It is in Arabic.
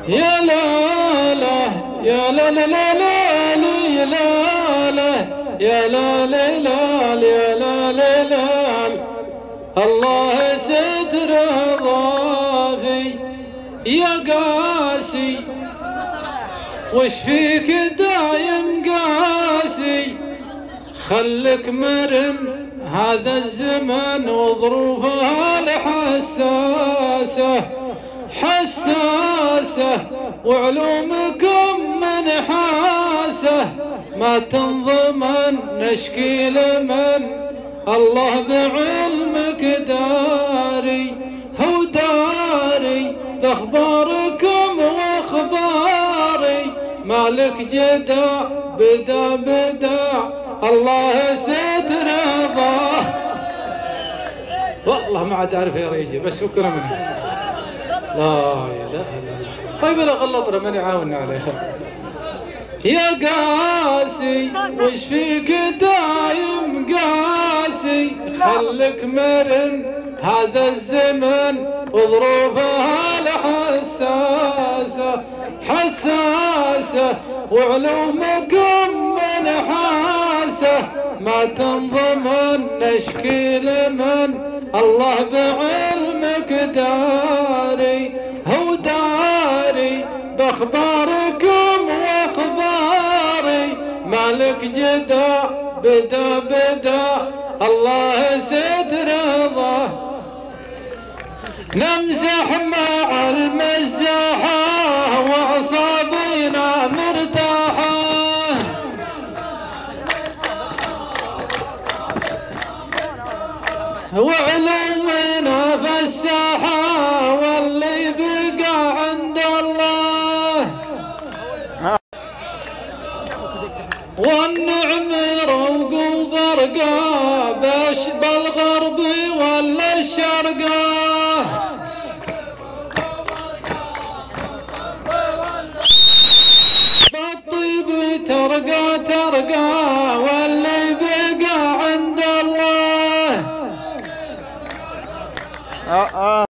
يا لا لا يا لا لا لا لا لا لا يا لا لا لا يا لا لا لا الله ستر ضافي يا قاسي وش فيك دايم قاسي خلك مرن هذا الزمن وظروفها الحساسة حساسة وعلومكم منحاسة ما تنضمن نشكي لمن الله بعلمك داري هو داري باخباركم واخباري مالك جدا بدا الله ستر ضاه. والله ما عاد اعرف يا ريجي بس فكره مني. لا اله الا الله. طيب انا غلطنا من يعاوننا عليها. يا قاسي وش فيك دايم قاسي خلك مرن هذا الزمن وظروفها الحساسة حساسة وعلومكم منحاسة ما تنضمن نشكي لمن الله بعلمك داري هو داري باخباركم واخباري مالك جدا بدا الله ستر ضاه. نمزح مع المزاحة وأعصابنا مرتاحة وعلومنا فساحة واللي بقى عند الله والنعم روق وبرقة باش بالغرب ولا الشرقة بالطيب ترقى واللي بقى عند الله